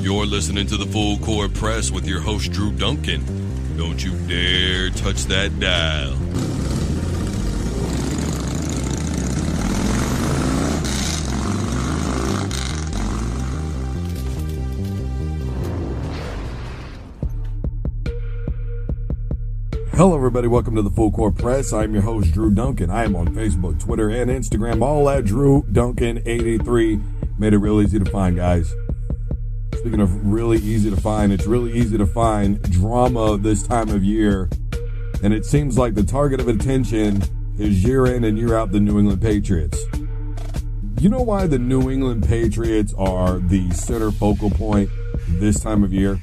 You're listening to the Full Court Press with your host, Drew Duncan. Don't you dare touch that dial. Hello, everybody. Welcome to the Full Court Press. I'm your host, Drew Duncan. I am on Facebook, Twitter, and Instagram, all at Drew Duncan 83. Made it real easy to find, guys. Speaking of really easy to find, it's really easy to find drama this time of year. And it seems like the target of attention is year in and year out the New England Patriots. You know why the New England Patriots are the center focal point this time of year?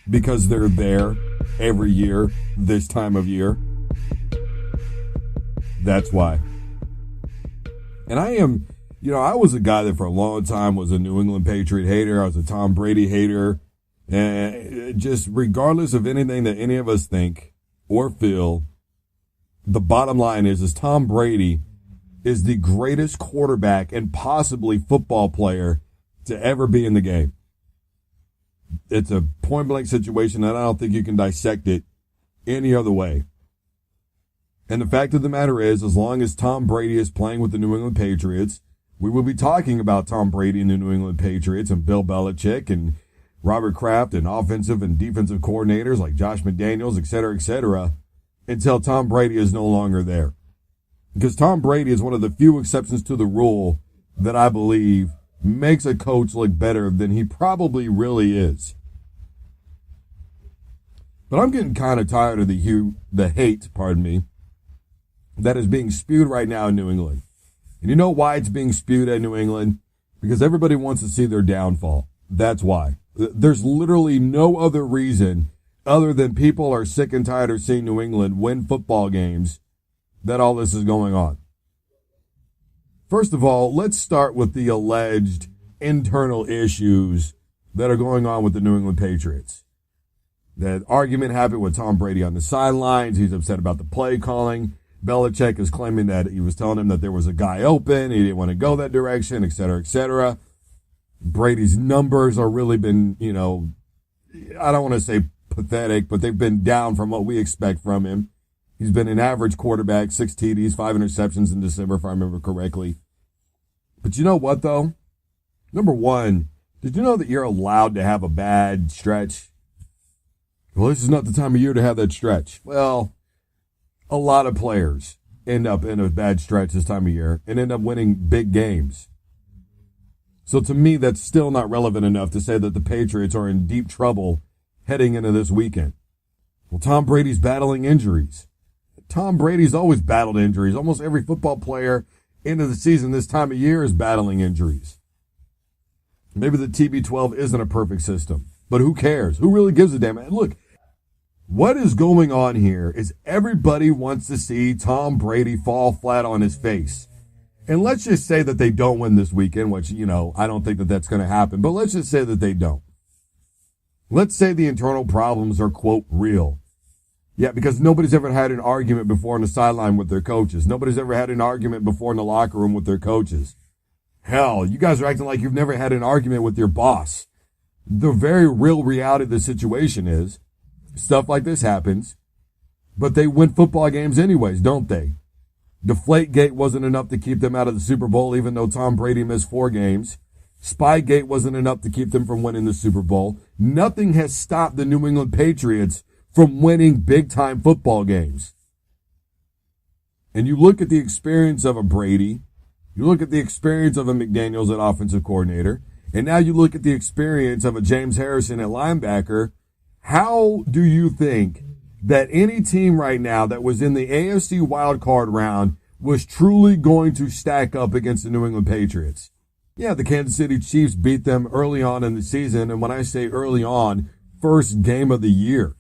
Because they're there every year this time of year. That's why. And I was a guy that for a long time was a New England Patriot hater. I was a Tom Brady hater. And just regardless of anything that any of us think or feel, the bottom line is Tom Brady is the greatest quarterback and possibly football player to ever be in the game. It's a point-blank situation, and I don't think you can dissect it any other way. And the fact of the matter is, as long as Tom Brady is playing with the New England Patriots, we will be talking about Tom Brady and the New England Patriots and Bill Belichick and Robert Kraft and offensive and defensive coordinators like Josh McDaniels, et cetera, until Tom Brady is no longer there. Because Tom Brady is one of the few exceptions to the rule that I believe makes a coach look better than he probably really is. But I'm getting kind of tired of the hate, that is being spewed right now in New England. And you know why it's being spewed at New England? Because everybody wants to see their downfall. That's why. There's literally no other reason other than people are sick and tired of seeing New England win football games that all this is going on. First of all, let's start with the alleged internal issues that are going on with the New England Patriots. That argument happened with Tom Brady on the sidelines. He's upset about the play calling. Belichick is claiming that he was telling him that there was a guy open. He didn't want to go that direction, et cetera, et cetera. Brady's numbers are really been, I don't want to say pathetic, but they've been down from what we expect from him. He's been an average quarterback, 6 TDs, 5 interceptions in December, if I remember correctly. But you know what, though? Number one, did you know that you're allowed to have a bad stretch? Well, this is not the time of year to have that stretch. Well, a lot of players end up in a bad stretch this time of year and end up winning big games. So to me, that's still not relevant enough to say that the Patriots are in deep trouble heading into this weekend. Well, Tom Brady's battling injuries. Tom Brady's always battled injuries. Almost every football player into the season this time of year is battling injuries. Maybe the TB12 isn't a perfect system, but who cares? Who really gives a damn? Look, what is going on here is everybody wants to see Tom Brady fall flat on his face. And let's just say that they don't win this weekend, which, I don't think that that's going to happen, but let's just say that they don't. Let's say the internal problems are, quote, real. Yeah, because nobody's ever had an argument before on the sideline with their coaches. Nobody's ever had an argument before in the locker room with their coaches. Hell, you guys are acting like you've never had an argument with your boss. The very real reality of the situation is stuff like this happens, but they win football games anyways, don't they? Deflategate wasn't enough to keep them out of the Super Bowl, even though Tom Brady missed 4 games. Spygate wasn't enough to keep them from winning the Super Bowl. Nothing has stopped the New England Patriots from winning big-time football games. And you look at the experience of a Brady, you look at the experience of a McDaniels at offensive coordinator, and now you look at the experience of a James Harrison at linebacker. How do you think that any team right now that was in the AFC wildcard round was truly going to stack up against the New England Patriots? Yeah, the Kansas City Chiefs beat them early on in the season, and when I say early on, first game of the year.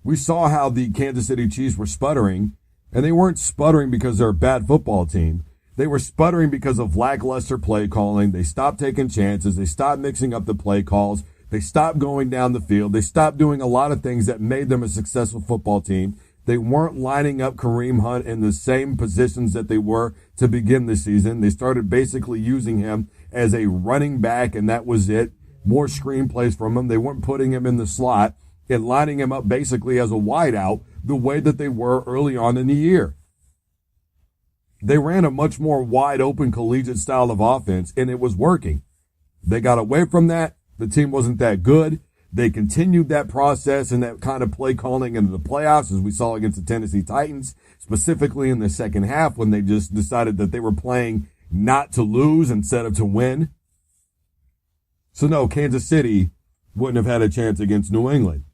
We saw how the Kansas City Chiefs were sputtering, and they weren't sputtering because they're a bad football team. They were sputtering because of lackluster play calling. They stopped taking chances. They stopped mixing up the play calls. They stopped going down the field. They stopped doing a lot of things that made them a successful football team. They weren't lining up Kareem Hunt in the same positions that they were to begin the season. They started basically using him as a running back, and that was it. more screenplays from him. They weren't putting him in the slot and lining him up basically as a wideout the way that they were early on in the year. They ran a much more wide open collegiate style of offense, and it was working. They got away from that. The team wasn't that good. They continued that process and that kind of play calling into the playoffs, as we saw against the Tennessee Titans, specifically in the second half when they just decided that they were playing not to lose instead of to win. So no, Kansas City wouldn't have had a chance against New England.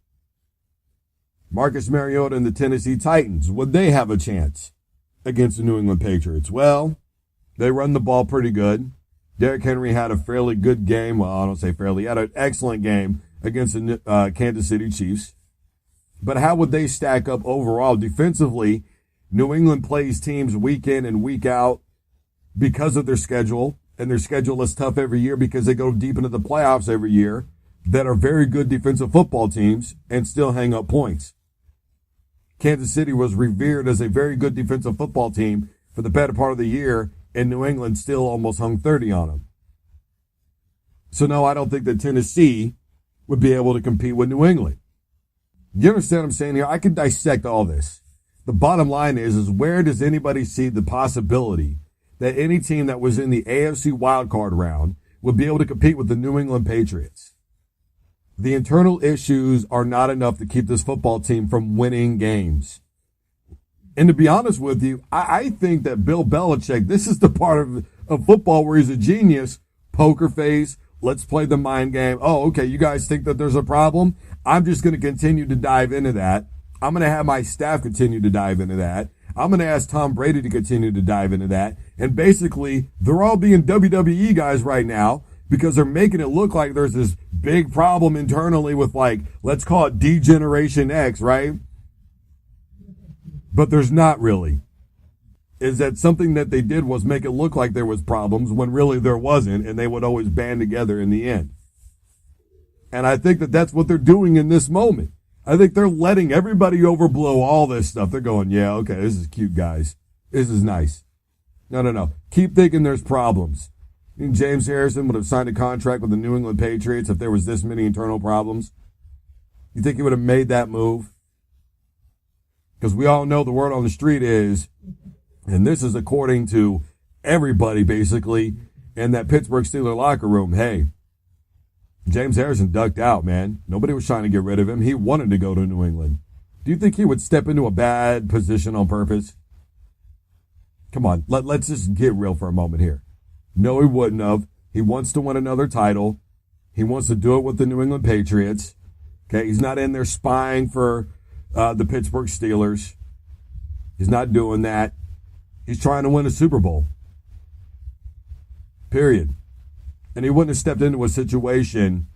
Marcus Mariota and the Tennessee Titans, would they have a chance against the New England Patriots? Well, they run the ball pretty good. Derrick Henry had a fairly good game. Well, I don't say fairly. He had an excellent game against the Kansas City Chiefs. But how would they stack up overall? Defensively, New England plays teams week in and week out because of their schedule. And their schedule is tough every year because they go deep into the playoffs every year, that are very good defensive football teams and still hang up points. Kansas City was revered as a very good defensive football team for the better part of the year, and New England still almost hung 30 on them. So no, I don't think that Tennessee would be able to compete with New England. You understand what I'm saying here? I can dissect all this. The bottom line is where does anybody see the possibility that any team that was in the AFC wildcard round would be able to compete with the New England Patriots? The internal issues are not enough to keep this football team from winning games. And to be honest with you, I think that Bill Belichick, this is the part of football where he's a genius. Poker face, let's play the mind game. Oh, okay, you guys think that there's a problem? I'm just going to continue to dive into that. I'm going to have my staff continue to dive into that. I'm going to ask Tom Brady to continue to dive into that. And basically, they're all being WWE guys right now because they're making it look like there's this big problem internally with, like, let's call it D-Generation X, right? But there's not really. Is that something that they did was make it look like there was problems when really there wasn't, and they would always band together in the end. And I think that that's what they're doing in this moment. I think they're letting everybody overblow all this stuff. They're going, yeah, okay, this is cute, guys. This is nice. No. Keep thinking there's problems. I mean, James Harrison would have signed a contract with the New England Patriots if there was this many internal problems. You think he would have made that move? Because we all know the word on the street is, and this is according to everybody basically in that Pittsburgh Steelers locker room, hey, James Harrison ducked out, man. Nobody was trying to get rid of him. He wanted to go to New England. Do you think he would step into a bad position on purpose? Come on, let's just get real for a moment here. No, he wouldn't have. He wants to win another title. He wants to do it with the New England Patriots. Okay, he's not in there spying for the Pittsburgh Steelers. He's not doing that. He's trying to win a Super Bowl. Period. And he wouldn't have stepped into a situation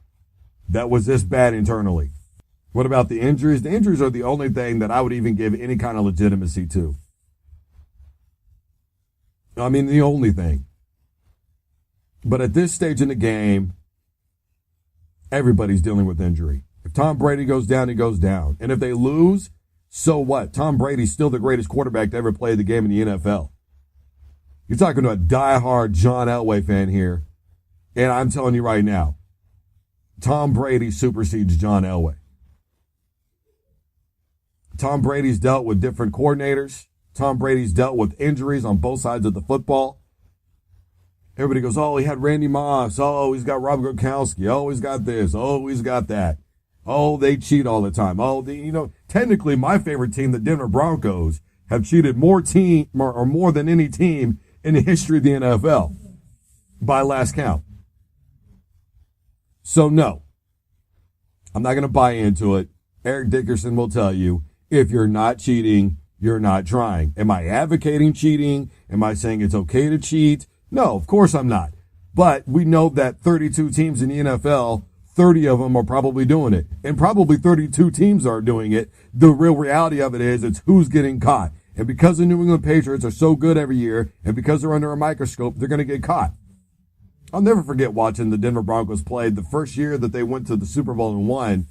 that was this bad internally. What about the injuries? The injuries are the only thing that I would even give any kind of legitimacy to. I mean, the only thing. But at this stage in the game, everybody's dealing with injury. If Tom Brady goes down, he goes down. And if they lose, so what? Tom Brady's still the greatest quarterback to ever play the game in the NFL. You're talking to a diehard John Elway fan here. And I'm telling you right now, Tom Brady supersedes John Elway. Tom Brady's dealt with different coordinators. Tom Brady's dealt with injuries on both sides of the football. Everybody goes, oh, he had Randy Moss. Oh, he's got Rob Gronkowski. Oh, he's got this. Oh, he's got that. Oh, they cheat all the time. Oh, technically my favorite team, the Denver Broncos, have cheated more than any team in the history of the NFL by last count. So no, I'm not going to buy into it. Eric Dickerson will tell you, if you're not cheating, you're not trying. Am I advocating cheating? Am I saying it's okay to cheat? No, of course I'm not. But we know that 32 teams in the NFL, 30 of them are probably doing it. And probably 32 teams are doing it. The real reality of it is it's who's getting caught. And because the New England Patriots are so good every year, and because they're under a microscope, they're going to get caught. I'll never forget watching the Denver Broncos play the first year that they went to the Super Bowl and won.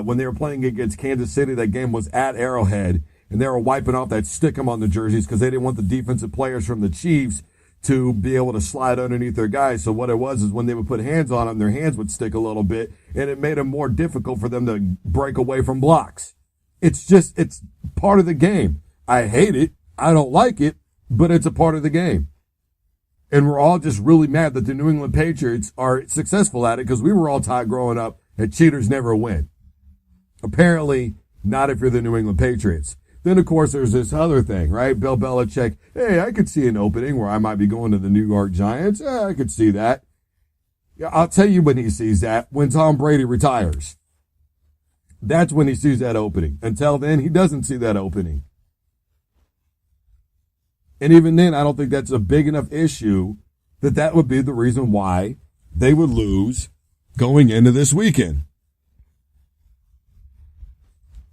When they were playing against Kansas City, that game was at Arrowhead. And they were wiping off that stickum on the jerseys because they didn't want the defensive players from the Chiefs to be able to slide underneath their guys. So what it was is when they would put hands on them, their hands would stick a little bit, and it made it more difficult for them to break away from blocks. It's part of the game. I hate it. I don't like it, but it's a part of the game. And we're all just really mad that the New England Patriots are successful at it because we were all taught growing up that cheaters never win. Apparently, not if you're the New England Patriots. Then, of course, there's this other thing, right? Bill Belichick, hey, I could see an opening where I might be going to the New York Giants. I could see that. Yeah, I'll tell you when he sees that, when Tom Brady retires. That's when he sees that opening. Until then, he doesn't see that opening. And even then, I don't think that's a big enough issue that would be the reason why they would lose going into this weekend.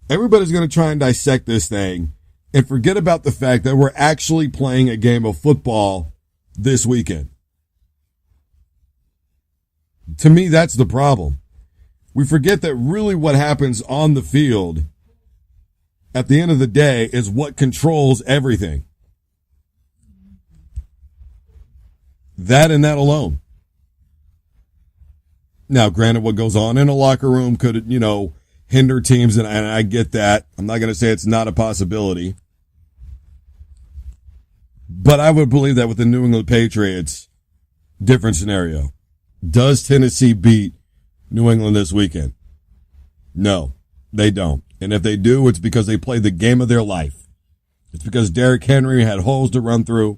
Everybody's going to try and dissect this thing and forget about the fact that we're actually playing a game of football this weekend. To me, that's the problem. We forget that really what happens on the field at the end of the day is what controls everything. That and that alone. Now, granted, what goes on in a locker room could, hinder teams, and I get that. I'm not going to say it's not a possibility. But I would believe that with the New England Patriots, different scenario. Does Tennessee beat New England this weekend? No, they don't. And if they do, it's because they played the game of their life. It's because Derrick Henry had holes to run through.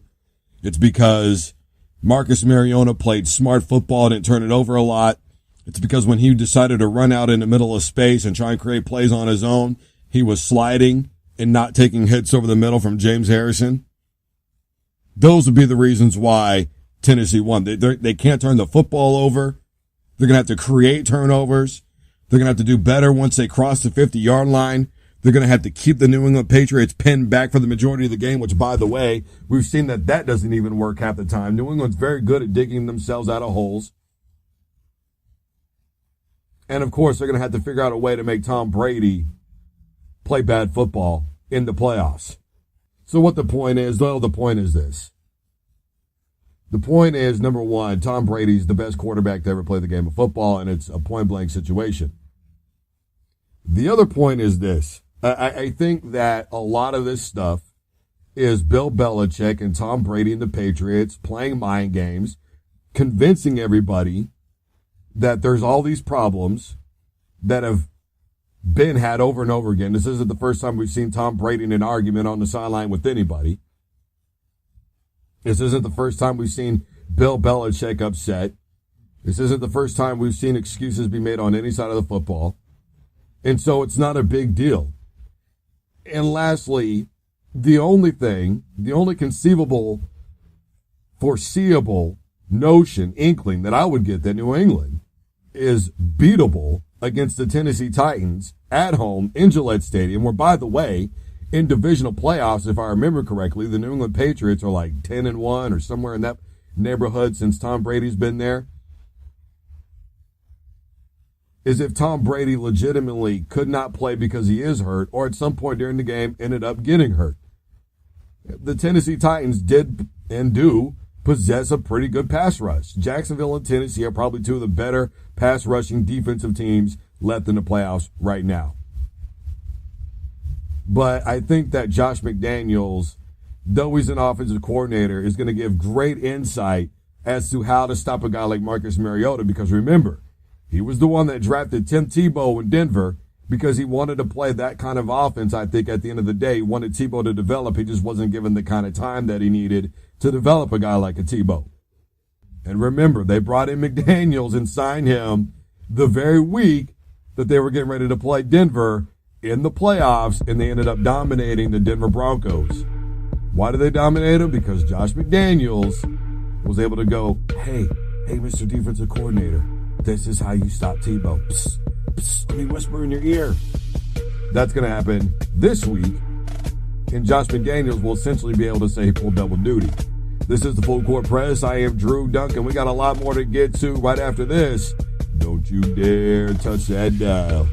It's because Marcus Mariota played smart football and didn't turn it over a lot. It's because when he decided to run out in the middle of space and try and create plays on his own, he was sliding and not taking hits over the middle from James Harrison. Those would be the reasons why Tennessee won. They can't turn the football over. They're going to have to create turnovers. They're going to have to do better once they cross the 50-yard line. They're going to have to keep the New England Patriots pinned back for the majority of the game, which, by the way, we've seen that doesn't even work half the time. New England's very good at digging themselves out of holes. And, of course, they're going to have to figure out a way to make Tom Brady play bad football in the playoffs. So what the point is, well, the point is this. The point is, number one, Tom Brady's the best quarterback to ever play the game of football, and it's a point-blank situation. The other point is this. I think that a lot of this stuff is Bill Belichick and Tom Brady and the Patriots playing mind games, convincing everybody that there's all these problems that have been had over and over again. This isn't the first time we've seen Tom Brady in an argument on the sideline with anybody. This isn't the first time we've seen Bill Belichick upset. This isn't the first time we've seen excuses be made on any side of the football. And so it's not a big deal. And lastly, the only conceivable, foreseeable notion, inkling that I would get that New England is beatable against the Tennessee Titans at home in Gillette Stadium, where, by the way, in divisional playoffs, if I remember correctly, the New England Patriots are like 10-1 or somewhere in that neighborhood since Tom Brady's been there. Is if Tom Brady legitimately could not play because he is hurt, or at some point during the game ended up getting hurt. The Tennessee Titans did and do possess a pretty good pass rush. Jacksonville and Tennessee are probably two of the better pass rushing defensive teams left in the playoffs right now. But I think that Josh McDaniels, though he's an offensive coordinator, is going to give great insight as to how to stop a guy like Marcus Mariota, because remember, he was the one that drafted Tim Tebow in Denver because he wanted to play that kind of offense. I think at the end of the day, he wanted Tebow to develop. He just wasn't given the kind of time that he needed to develop a guy like a Tebow. And remember, they brought in McDaniels and signed him the very week that they were getting ready to play Denver in the playoffs, and they ended up dominating the Denver Broncos. Why did they dominate them? Because Josh McDaniels was able to go, hey, Mr. Defensive Coordinator, this is how you stop Tebow. Psst, psst, let me whisper in your ear. That's going to happen this week, and Josh McDaniels will essentially be able to say he pulled double duty. This is the Full Court Press. I am Drew Duncan. We got a lot more to get to right after this. Don't you dare touch that dial.